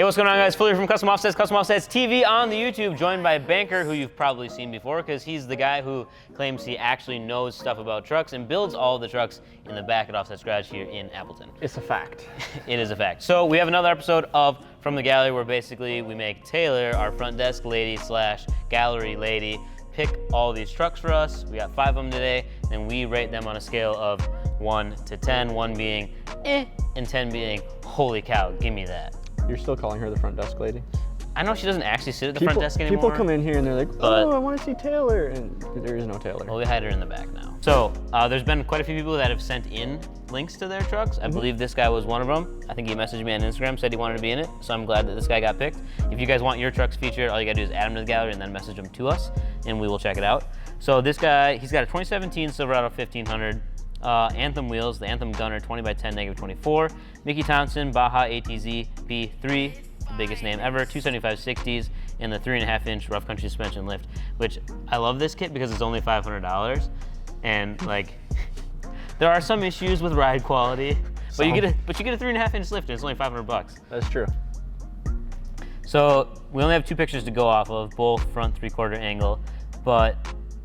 Hey, what's going on, guys? Fuller from Custom Offsets TV on the YouTube, joined by a banker who you've probably seen before because he's the guy who claims he actually knows stuff about trucks and builds all of the trucks in the back at Offset's garage here in Appleton. It's a fact. It is a fact. So we have another episode of From the Gallery where basically we make Taylor, our front desk lady slash gallery lady, pick all these trucks for us. We got 5 of them today, and we rate them on a scale of 1 to 10, 1 being eh, and 10 being holy cow, give me that. You're still calling her the front desk lady? I know she doesn't actually sit at the front desk anymore. People come in here and they're like, oh, I want to see Taylor, and there is no Taylor. Well, we hide her in the back now. So there's been quite a few people that have sent in links to their trucks. I believe this guy was one of them. I think he messaged me on Instagram, said he wanted to be in it, so I'm glad that this guy got picked. If you guys want your trucks featured, all you gotta do is add them to the gallery and then message them to us, and we will check it out. So this guy, he's got a 2017 Silverado 1500, Anthem wheels, the Anthem Gunner 20x10 -24, Mickey Thompson Baja ATZ B3, the biggest name ever, 275 60s, and the 3.5-inch rough country suspension lift, which I love this kit because it's only $500, and like, there are some issues with ride quality, but you get a 3.5-inch lift and it's only $500. That's true. So we only have 2 pictures to go off of, both front 3/4 angle, but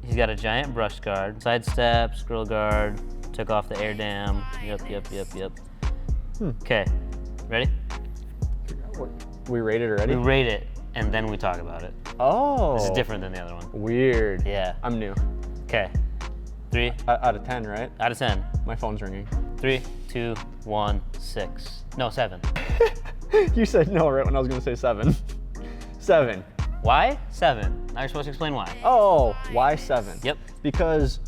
he's got a giant brush guard, side steps, grill guard, took off the air dam. Yep. Okay, ready? We rate it already? We rate it, and then we talk about it. Oh. This is different than the other one. Weird. Yeah. I'm new. Okay, 3 Out of 10, right? out of 10. My phone's ringing. 3, 2, 1, 6. No, 7. You said no right when I was going to say 7. 7. Why? 7. Now you're supposed to explain why. Oh, why 7? Yep. Because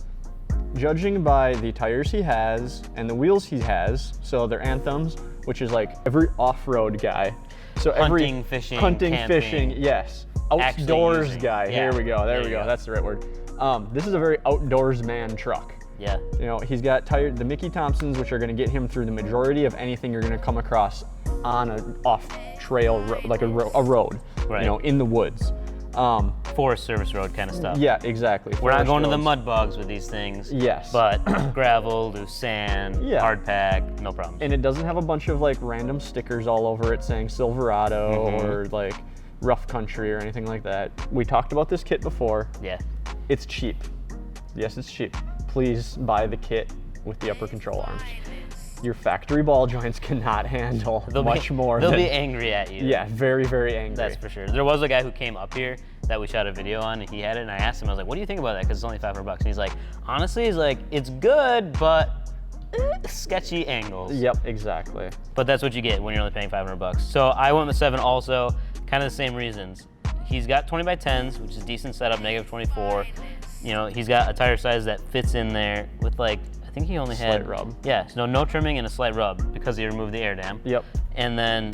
judging by the tires he has and the wheels he has, so they're Anthems, which is like every off-road guy. So Hunting, fishing, hunting, camping. fishing, yes. Actually Outdoors using. guy. Yeah. Here we go. There we go. go. That's the right word. This is a very outdoors man truck. Yeah. You know, he's got the Mickey Thompsons, which are going to get him through the majority of anything you're going to come across on an off-trail road, like a road. Right. You know, in the woods. Forest Service road kind of stuff. Yeah, exactly. We're not Forest going to the roads. mud bogs with these things. Yes. But gravel, loose sand, Yeah. hard pack, no problem. And it doesn't have a bunch of like random stickers all over it saying Silverado or like rough country or anything like that. We talked about this kit before. Yeah. It's cheap. Yes, it's cheap. Please buy the kit with the upper control arms. Your factory ball joints cannot handle much more. They'll be angry at you. Yeah, very, very angry. That's for sure. There was a guy who came up here that we shot a video on, and he had it, and I asked him, I was like, what do you think about that? Because it's only $500. And he's like, honestly, it's good, but sketchy angles. Yep, exactly. But that's what you get when you're only paying $500. So I went with 7 also, kind of the same reasons. He's got 20x10s, which is decent setup, -24. You know, he's got a tire size that fits in there with like, I think he only had Slight rub. Yeah, so no trimming and a slight rub because he removed the air dam. Yep. And then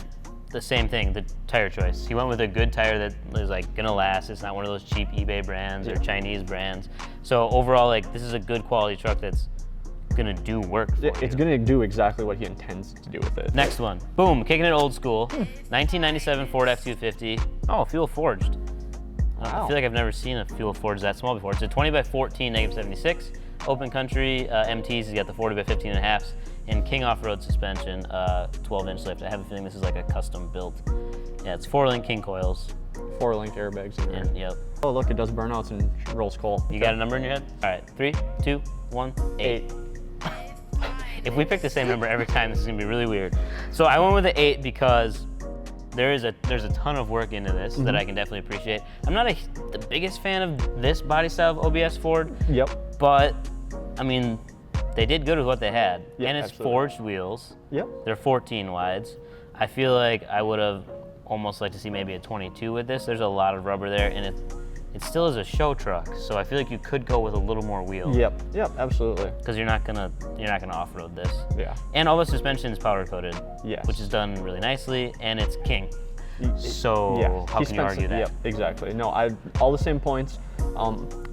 the same thing, the tire choice. He went with a good tire that is like gonna last. It's not one of those cheap eBay brands or Chinese brands. So overall, like, this is a good quality truck that's gonna do work for you. It's gonna do exactly what he intends to do with it. Next one, boom, kicking it old school. 1997 Ford F-250. Oh, fuel forged. I feel like I've never seen a fuel forged that small before. It's a 20x14 -76. Open country MTs. He's got the 40x15.5s and King off-road suspension, 12-inch lift. I have a feeling this is like a custom built. Yeah, it's 4-link King coils. 4-link airbags in there. And, yep. Oh, look, it does burnouts and rolls coal. You got a number in your head? All right, 3, 2, 1, 8. If we pick the same number every time, this is gonna be really weird. So I went with the 8 because there's a ton of work into this that I can definitely appreciate. I'm not the biggest fan of this body style of OBS Ford. Yep. But I mean, they did good with what they had. Yeah, and it's absolutely. forged wheels. Yep. They're 14 wides. I feel like I would have almost liked to see maybe a 22 with this. There's a lot of rubber there, and it still is a show truck. So I feel like you could go with a little more wheel. Yep. Yep. Absolutely. Because you're not gonna off-road this. Yeah. And all the suspension is powder coated. Yes. Which is done really nicely, and it's King. So Yeah. how can you argue that? Yep. Exactly. No, all the same points.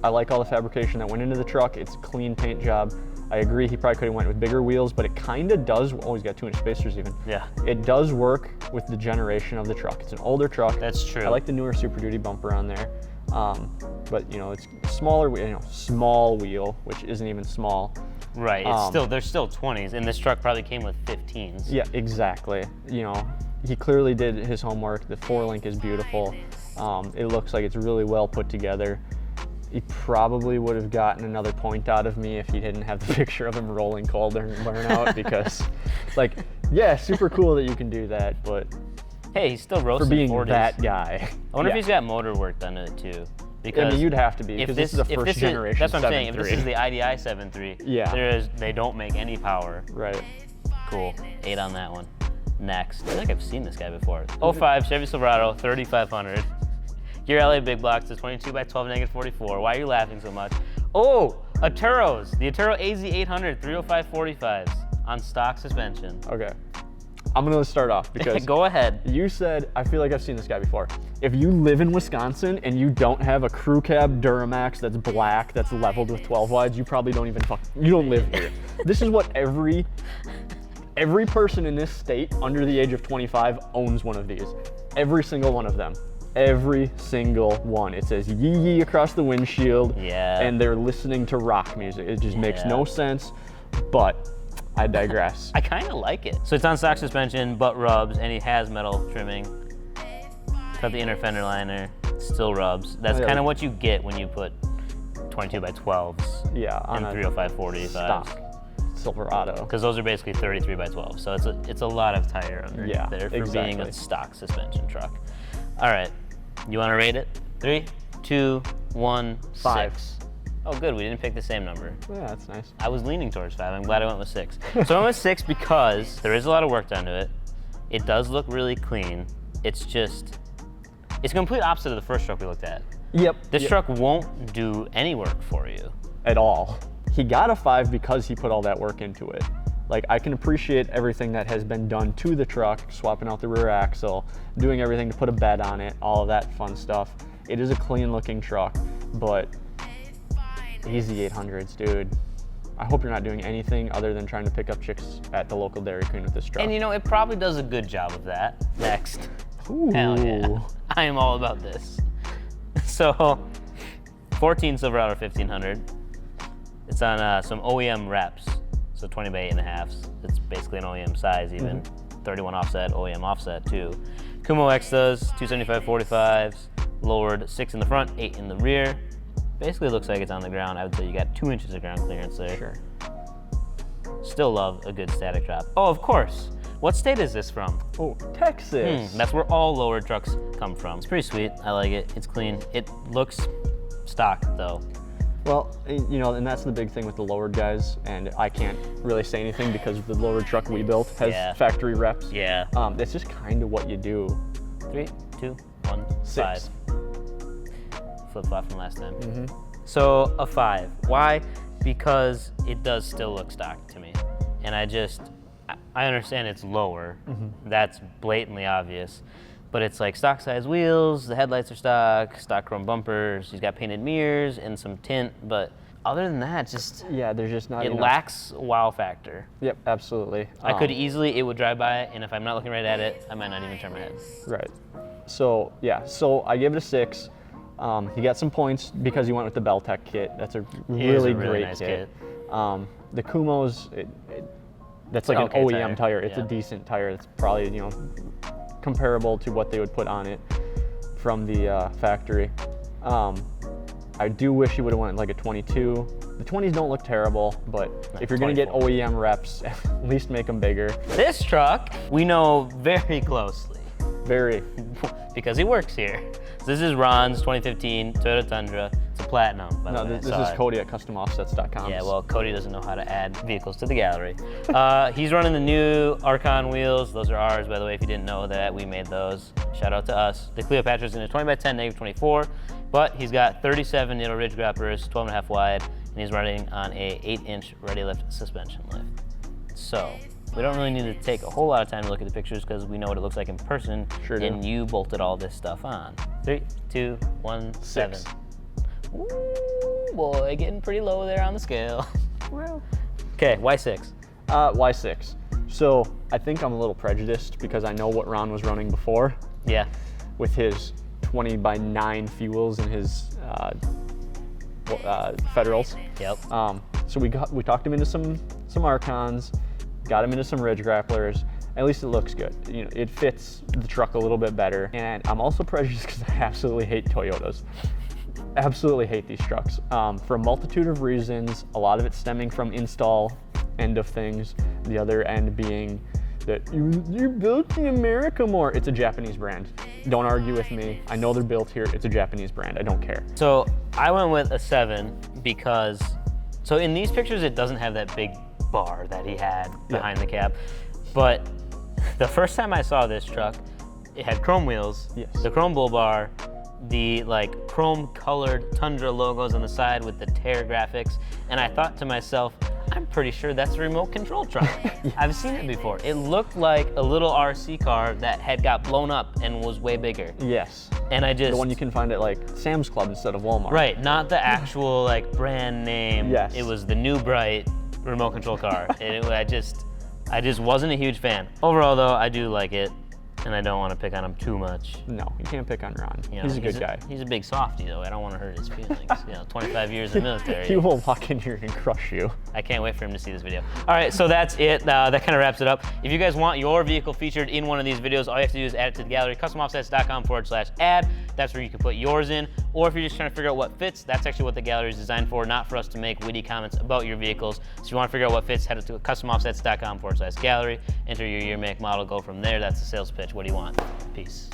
I like all the fabrication that went into the truck. It's a clean paint job. I agree he probably could have went with bigger wheels, but it kind of does. Oh, he's got 2-inch spacers even. Yeah. It does work with the generation of the truck. It's an older truck. That's true. I like the newer Super Duty bumper on there. But you know, it's smaller, small wheel, which isn't even small. Right, it's there's still 20s, and this truck probably came with 15s. Yeah, exactly. You know, he clearly did his homework. The 4-link is beautiful. It looks like it's really well put together. He probably would have gotten another point out of me if he didn't have the picture of him rolling cold during burnout, because, like, yeah, super cool that you can do that, but hey, he's still roasting for being 40s. that guy. I wonder if he's got motor work done to it too. Because I mean, you'd have to be, because this is a first generation 7.3. That's what I'm saying. If this is the IDI 7.3, yeah, they don't make any power. Right. Cool. 8 on that one. Next. I feel like I've seen this guy before. 05 Chevy Silverado, 3500. Gear LA big blocks is 22 by 12 negative 44. Why are you laughing so much? Oh, Aturos. The Aturo AZ800 305 45s on stock suspension. Okay. I'm gonna start off because go ahead. You said, I feel like I've seen this guy before. If you live in Wisconsin and you don't have a crew cab Duramax that's black, that's leveled with 12 wides, you probably don't even you don't live here. This is what every person in this state under the age of 25 owns one of these. Every single one of them. Every single one. It says yee yee across the windshield. Yeah. And they're listening to rock music. It just makes no sense, but I digress. I kind of like it. So it's on stock suspension, but rubs, and it has metal trimming. Cut the inner fender liner, still rubs. That's kind of what you get when you put 22 by 12s on and 305 45s. Stock Silverado. Because those are basically 33 by 12. So it's a lot of tire underneath there for being a stock suspension truck. All right, you want to rate it? 3, 2, 1, 5. 6. Oh, good. We didn't pick the same number. Yeah, that's nice. I was leaning towards 5. I'm glad I went with 6. So I went with 6 because there is a lot of work done to it. It does look really clean. It's complete opposite of the first truck we looked at. Yep. This truck won't do any work for you. At all. He got a 5 because he put all that work into it. Like, I can appreciate everything that has been done to the truck, swapping out the rear axle, doing everything to put a bed on it, all of that fun stuff. It is a clean looking truck, but easy 800s, dude. I hope you're not doing anything other than trying to pick up chicks at the local Dairy Queen with this truck. And you know, it probably does a good job of that. Next. Ooh. Hell yeah. I am all about this. So, 14 Silverado 1500. It's on some OEM reps. So 20 by 8.5s. It's basically an OEM size even. 31 offset, OEM offset too. Kumo Extras, 275 45s, lowered 6 in the front, 8 in the rear. Basically looks like it's on the ground. I would say you got 2 inches of ground clearance there. Sure. Still love a good static drop. Oh, of course. What state is this from? Oh, Texas. That's where all lowered trucks come from. It's pretty sweet. I like it. It's clean. It looks stock though. Well, you know, and that's the big thing with the lowered guys, and I can't really say anything because the lowered truck we built has factory reps. Yeah. That's just kind of what you do. 3, 2, 1, 6. 5. Flip-flop from last time. So a 5. Why? Because it does still look stock to me. And I understand it's lower. That's blatantly obvious. But it's like stock size wheels, the headlights are stock chrome bumpers, he's got painted mirrors and some tint, but other than that, just there's just not it enough. lacks wow factor. Yep, absolutely. I could easily, it would drive by, and if I'm not looking right at it, I might not even turn my head. Right. So I gave it a 6. He got some points because he went with the Beltec kit. That's a really great nice kit. The Kumos, that's like an OEM tire. It's a decent tire. It's probably, you know, comparable to what they would put on it from the factory. I do wish you would have went like a 22. The 20s don't look terrible, but if you're gonna get OEM reps, at least make them bigger. This truck, we know very closely. Very. Because he works here. So this is Ron's 2015 Toyota Tundra. It's a platinum, by the way. This is Cody at customoffsets.com. Yeah, well, Cody doesn't know how to add vehicles to the gallery. He's running the new Archon wheels. Those are ours, by the way, if you didn't know that. We made those. Shout out to us. The Cleopatra's in a 20 by 10 negative 24, but he's got 37 needle ridge grappers, 12.5 wide, and he's running on a 8-inch ready lift suspension lift. So, we don't really need to take a whole lot of time to look at the pictures because we know what it looks like in person. Sure do. And you bolted all this stuff on. 3, 2, 1, 7. 6. Ooh, boy, getting pretty low there on the scale. Well. Okay, why 6? Why 6? So I think I'm a little prejudiced because I know what Ron was running before. Yeah. With his 20 by 9 fuels and his Federals. Yep. So we talked him into some Archons, got him into some ridge grapplers. at least it looks good. You know, it fits the truck a little bit better. And I'm also prejudiced because I absolutely hate Toyotas. Absolutely hate these trucks for a multitude of reasons. A lot of it stemming from install end of things. The other end being that you're built in America more. It's a Japanese brand. Don't argue with me. I know they're built here. It's a Japanese brand. I don't care. So I went with a 7 because, so in these pictures, it doesn't have that big bar that he had behind the cab. But the first time I saw this truck, it had chrome wheels, the chrome bull bar, the like chrome colored Tundra logos on the side with the tear graphics. And I thought to myself, I'm pretty sure that's a remote control truck. I've seen it before. It looked like a little RC car that had got blown up and was way bigger. Yes. And I just... The one you can find at like Sam's Club instead of Walmart. Right, not the actual like brand name. Yes. It was the new bright remote control car. And I just wasn't a huge fan. Overall though, I do like it. And I don't want to pick on him too much. No, you can't pick on Ron. You know, he's a good guy. He's a big softie though. I don't want to hurt his feelings. 25 years in the military. He will walk in here and crush you. I can't wait for him to see this video. All right, so that's it. That kind of wraps it up. If you guys want your vehicle featured in one of these videos, all you have to do is add it to the gallery, customoffsets.com/add. That's where you can put yours in. Or if you're just trying to figure out what fits, that's actually what the gallery is designed for, not for us to make witty comments about your vehicles. So if you want to figure out what fits, head to customoffsets.com/gallery, enter your year, make, model, go from there. That's the sales pitch. What do you want? Peace.